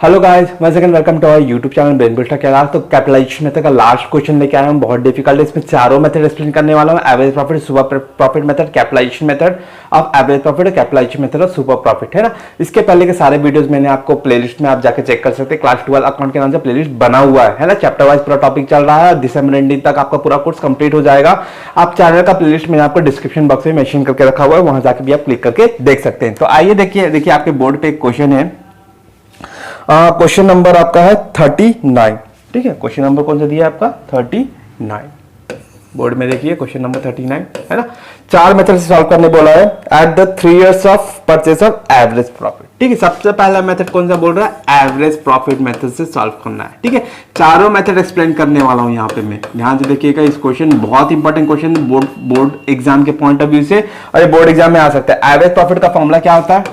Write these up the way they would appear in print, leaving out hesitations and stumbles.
Hello guys, once again welcome to our YouTube channel brain booster. क्या तो capitalisation method का last question लेके आया हूँ। बहुत डिफिकल्ट है, इसमें चारों मेथड एक्सप्लेन करने वाला हूँ। Average profit, super profit method, capitalisation method of average profit, capitalisation method और सुपर प्रॉफिट, है ना। इसके पहले के सारे वीडियोस मैंने आपको प्लेलिस्ट में आप जाके चेक कर सकते हैं। क्लास 12 अकाउंट के नाम से प्लेलिस्ट बना हुआ है ना। चैप्टर वाइज पूरा टॉपिक चल रहा है। दिसंबर एंडिंग तक आपका पूरा कोर्स कंप्लीट हो जाएगा। आप चैनल का प्लेलिस्ट मैंने आपको डिस्क्रिप्शन बॉक्स में मेंशन करके रखा हुआ है, वहां जाके भी आप क्लिक करके देख सकते हैं। तो आइए देखिए आपके बोर्ड पे एक क्वेश्चन है। क्वेश्चन नंबर आपका है 39। ठीक है, क्वेश्चन नंबर कौन सा दिया है आपका? 39। बोर्ड में देखिए क्वेश्चन नंबर 39 है ना। चार मेथड से सॉल्व करने बोला है। At the 3 years of purchase of average profit. ठीक है, सबसे पहला मेथड कौन सा बोल रहा है? एवरेज प्रॉफिट मेथड से सॉल्व करना है। ठीक है, चारों मेथड एक्सप्लेन करने वाला हूं यहाँ पे मैं। ध्यान से देखिएगा, इस क्वेश्चन बहुत इंपॉर्टेंट क्वेश्चन बोर्ड एग्जाम के पॉइंट ऑफ व्यू से, और ये बोर्ड एग्जाम में आ सकता है। एवरेज प्रॉफिट का फॉर्मूला क्या होता है?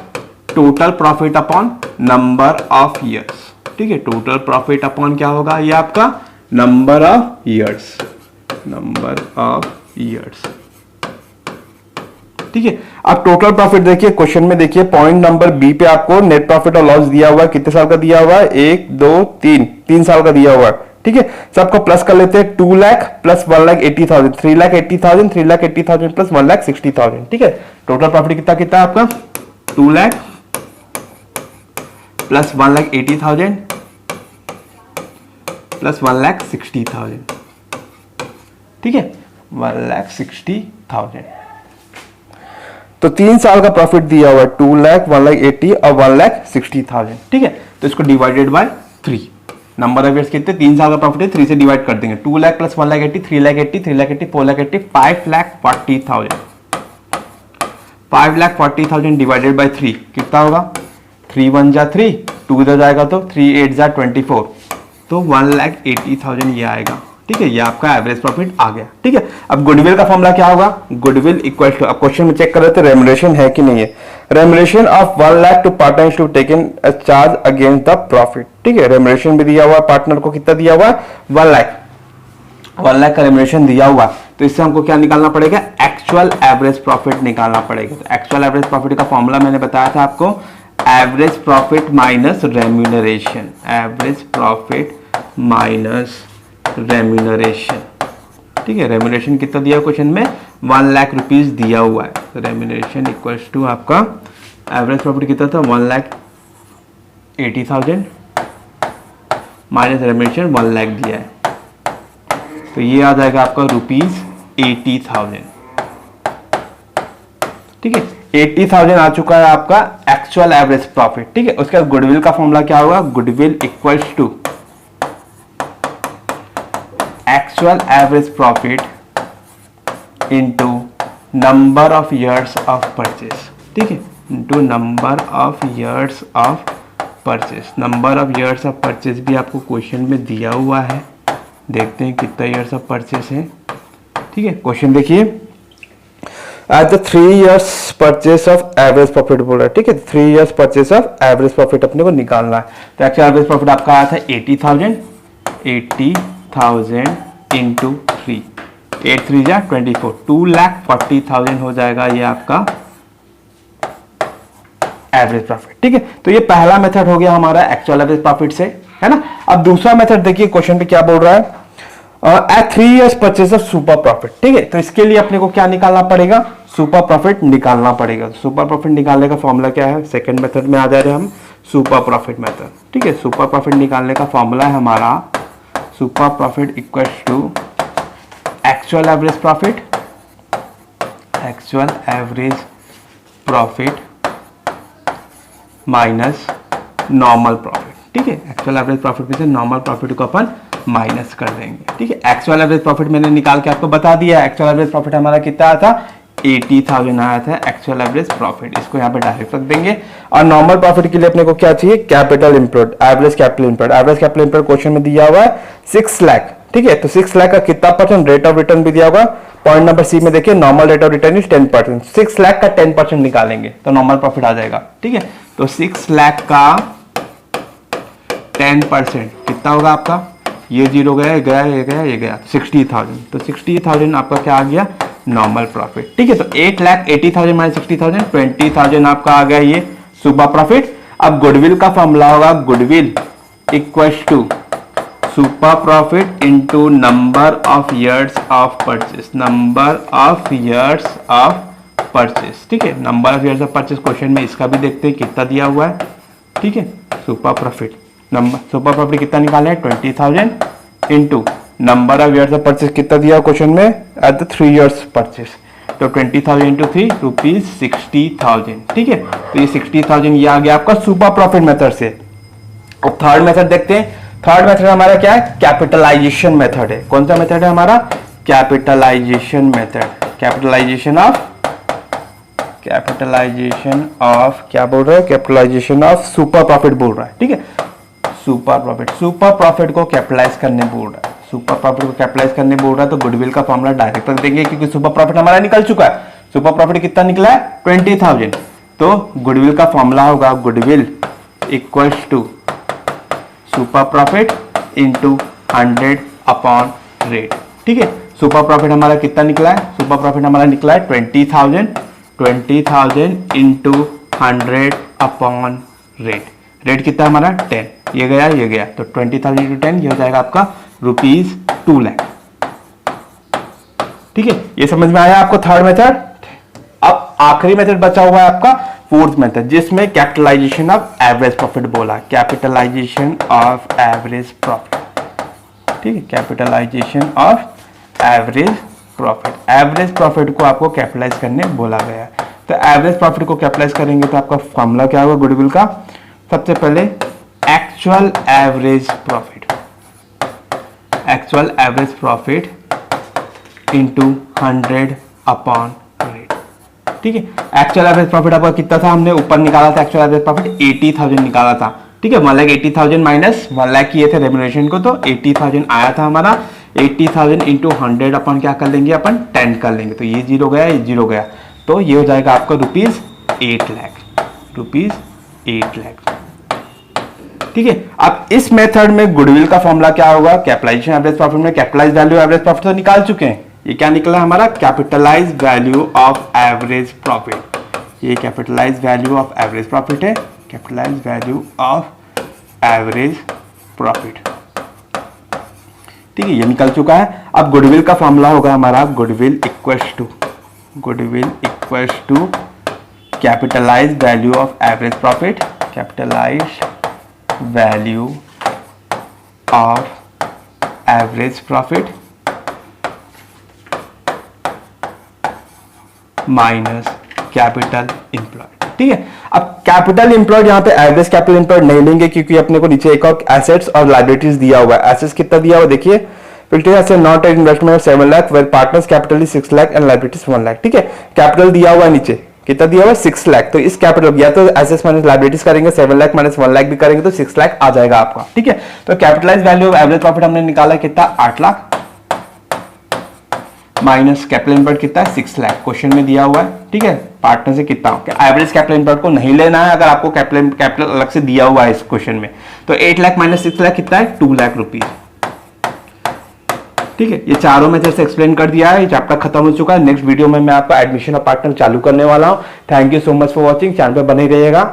Total profit upon number of years. ठीक है, टोटल प्रॉफिट अपॉन क्या होगा? ये आपका number of years, number of years. ठीक है, अब टोटल प्रॉफिट देखिए, क्वेश्चन में देखिए पॉइंट नंबर बी पे आपको नेट प्रॉफिट और लॉस दिया हुआ है। कितने साल का दिया हुआ है? 1 2 3 साल का दिया हुआ है। ठीक है, सबको प्लस कर लेते हैं। 2 लाख प्लस 1,80,000, 3,80,000, 3,80,000 प्लस 1,60,000। ठीक है, टोटल प्रॉफिट कितना कितना आपका? 2 लाख प्लस 1,80,000 प्लस 1,60,000। ठीक है, 1,60,000। तो 3 साल का प्रॉफिट दिया हुआ है 2 लाख, 1,80,000 और 1,60,000। ठीक है, तो इसको divided by 3। Number of years कितने? 3 साल का प्रॉफिट है, 3 से डिवाइड कर देंगे। 2 लाख प्लस 1,80,000, 3,80,000, 3,80,000, 4,80,000, 5,40,000। 5,40,000 डिवाइडेड बाय 3 कितना होगा? 3 1 जा 3, 2 इधर जाएगा तो 3 8 जा 24, तो 1,80,000 ये आएगा। ठीक है, ये आपका एवरेज प्रॉफिट आ गया। ठीक है, अब गुडविल का फॉर्मूला क्या होगा? गुडविल इक्वल टू, अब क्वेश्चन में चेक कर रहे थे रेमुनरेशन है कि नहीं है। Remuneration of 1 lakh to partner to taken a charge against the profit. ठीक है, रेमुनरेशन भी दिया हुआ है, पार्टनर को कितना दिया हुआ है? 1 लाख। 1 लाख का रेमुनरेशन दिया हुआ, तो इससे हमको क्या निकालना पड़ेगा? एक्चुअल एवरेज प्रॉफिट निकालना पड़ेगा। तो एक्चुअल एवरेज प्रॉफिट का फॉर्मूला मैंने बताया था आपको, average profit minus remuneration. Average profit minus remuneration. ठीक है, रेम्यूनरेशन कितना दिया क्वेश्चन में? 1 लाख रुपीज दिया हुआ है। तो रेम्यूनरेशन इक्वल्स टू आपका एवरेज प्रॉफिट कितना था? 1,80,000 माइनस रेम्यूनरेशन 1 लाख दिया है, तो ये आ जाएगा आपका ₹80,000। ठीक है, 80,000 आ चुका है आपका एक्चुअल एवरेज प्रॉफिट। ठीक है, उसके बाद गुडविल का फॉर्मूला क्या होगा? Goodwill equals to actual average profit into number of years of purchase. ठीक है, into number of years of purchase. Number of years of purchase भी आपको क्वेश्चन में दिया हुआ है। देखते हैं कितना ईयर्स ऑफ परचेस है। ठीक है, क्वेश्चन देखिए, at the 3 years purchase of average profit बोल रहा है। ठीक है, 3 years purchase of average profit अपने को निकालना है। तो एक्चुअल एवरेज प्रॉफिट आपका आया था 80,000 इंटू 3, 8 3 जा 24, 2,40,000 हो जाएगा ये आपका एवरेज प्रॉफिट। ठीक है, तो ये पहला मेथड हो गया हमारा एक्चुअल एवरेज प्रॉफिट से, है ना। अब दूसरा मेथड देखिए, क्वेश्चन पे क्या बोल रहा है? At 3 years purchase of super profit. ठीक है, तो इसके लिए अपने को क्या निकालना पड़ेगा? सुपर प्रॉफिट निकालना पड़ेगा। सुपर प्रॉफिट निकालने का फॉर्मूला क्या है? सेकंड मेथड में आ जा रहे हैं हम, सुपर प्रॉफिट मेथड। ठीक है, सुपर प्रॉफिट निकालने का फॉर्मूला है हमारा, super profit equals to actual average profit, actual average profit minus normal profit. ठीक है, एक्चुअल एवरेज प्रॉफिट में से नॉर्मल प्रॉफिट को अपन माइनस कर देंगे। ठीक है, एक्चुअल एवरेज प्रॉफिट मैंने निकाल के आपको बता दिया। एक्चुअल एवरेज प्रॉफिट हमारा कितना आया था? 80,000 आया था एक्चुअल एवरेज प्रॉफिट। इसको यहाँ पे डायरेक्ट रख देंगे। और नॉर्मल प्रॉफिट के लिए अपने को क्या चाहिए? Capital employed, average capital employed. Average capital employed question में दिया हुआ है 6 लाख। ठीक है, तो 6 लाख का कितना परसेंट? रेट ऑफ रिटर्न भी दिया होगा। पॉइंट नंबर सी में देखिए, normal rate of return is 10%। 6 lakh का 10% निकालेंगे तो नॉर्मल प्रॉफिट आ जाएगा। ठीक है, तो 6 लाख का 10% कितना होगा आपका? ये जीरो गया, ये गया, ये गया, ये गया, 60,000। तो 60,000 आपका क्या आ गया? Normal profit. ठीक है, तो 8,80,000 माइनस 60,000, 20,000 आपका आ गया ये सुपर प्रॉफिट। अब गुडविल का फॉर्मूला होगा goodwill equals to super profit into number of years of purchase, number of years of purchase. ठीक है, number of years of purchase question में इसका भी देखते हैं कितना दिया हुआ है। ठीक है, सुपर प्रॉफिट कितना निकाले हैं 20,000 into number of years of purchase कितना दिया क्वेश्चन में एट द 3 इयर्स परचेस, तो 20,000 इंटू 3 रुपीज 60,000। ठीक है, तो ये 60,000 ये आ गया आपका सुपर प्रॉफिट मेथड से। अब थर्ड मेथड देखते हैं। थर्ड मेथड हमारा क्या है, कैपिटलाइजेशन मेथड है। कौन सा मेथड है हमारा, कैपिटलाइजेशन मेथड। कैपिटलाइजेशन ऑफ क्या बोल रहा है, कैपिटलाइजेशन ऑफ सुपर प्रॉफिट बोल रहा है। ठीक है, सुपर प्रॉफिट को कैपिटलाइज करने बोल रहा है, सुपर प्रॉफिट को कैपिटलाइज करने बोल रहा है, तो गुडविल का फॉर्मूला डायरेक्ट रख देंगे क्योंकि सुपर प्रॉफिट हमारा निकल चुका है। सुपर प्रॉफिट कितना निकला है 20,000, तो गुडविल का फॉर्मूला होगा goodwill equals to super profit into 100 upon rate. ठीक है, सुपर प्रॉफिट हमारा कितना निकला है, सुपर प्रॉफिट हमारा निकला है 20,000 इंटू 100 अपॉन रेट। रेट कितना हमारा 10, ये गया, तो 20,000 इंटू 10 ये हो जाएगा आपका रुपीज 2 लाख। ठीक है, ये समझ में आया आपको थर्ड मेथड। अब आखिरी मेथड बचा हुआ है आपका फोर्थ मेथड, जिसमें कैपिटलाइजेशन ऑफ एवरेज प्रॉफिट बोला, कैपिटलाइजेशन ऑफ एवरेज प्रॉफिट। ठीक है, capitalisation of average profit. Average profit को आपको कैपिटलाइज करने बोला गया है। तो एवरेज प्रॉफिट को कैपिटलाइज करेंगे तो आपका फॉर्मूला क्या होगा गुडविल का, सबसे पहले actual average profit into 100 upon rate. ठीक है, एक्चुअल एवरेज प्रॉफिट आपका कितना था, हमने ऊपर निकाला था एक्चुअल एवरेज प्रॉफिट 80,000 निकाला था। ठीक है, 1,80,000 माइनस 1 लाख किए थे रेम्यूनरेशन को, तो 80,000 आया था हमारा। 80,000 इंटू 100 अपन क्या कर लेंगे, अपन 10 कर लेंगे, तो ये 0 गया, ये 0 गया, तो ये हो जाएगा आपका रुपीज 8 लाख। ठीक है, अब इस मेथड में गुडविल का फॉर्मूला क्या होगा, कैपिटलाइजेशन एवरेज प्रॉफिट में कैपिटलाइज वैल्यू एवरेज प्रॉफिट तो निकाल चुके हैं, ये क्या निकला हमारा capitalise value of average profit. ये capitalise value of average profit है, capitalise value of average profit. ठीक है, ये निकल चुका है। अब गुडविल का फॉर्मूला होगा हमारा goodwill equals to capitalise value of average profit, capitalise value of average profit minus capital employed. ठीक है, अब कैपिटल एम्प्लॉयड यहाँ पे एवरेज कैपिटल एम्प्लॉयड नहीं लेंगे क्योंकि अपने को नीचे एक और एसेट्स और लायबिलिटीज दिया हुआ है। एसेट्स कितना दिया हुआ देखिए, not an investment of 7 lakh where partners capital is 6 lakh and liabilities 1 lakh. ठीक है, कैपिटल दिया हुआ है नीचे, कितना दिया हुआ है 6 लाख, तो इस कैपिटल या तो एसेट्स माइनस लायबिलिटीज करेंगे, 7 लाख माइनस 1 लाख भी करेंगे तो 6 लाख आ जाएगा आपका। ठीक है, तो capitalise value of average profit हमने निकाला कितना 8 लाख माइनस कैपिटल एम्प्लॉयड कितना है 6 लाख, क्वेश्चन में दिया हुआ है। ठीक है, पार्टनर से कितना एवरेज कैपिटल एम्प्लॉयड को नहीं लेना है, अगर आपको कैपिटल अलग से दिया हुआ है इस क्वेश्चन में, तो 8 लाख माइनस 6 लाख कितना है 2 लाख रुपीज। ठीक है, ये चारों मेथड से एक्सप्लेन कर दिया है, ये चैप्टर खत्म हो चुका है। नेक्स्ट वीडियो में मैं आपका एडमिशन ऑफ पार्टनर चालू करने वाला हूं। Thank you so much for watching, channel पे बने रहिएगा।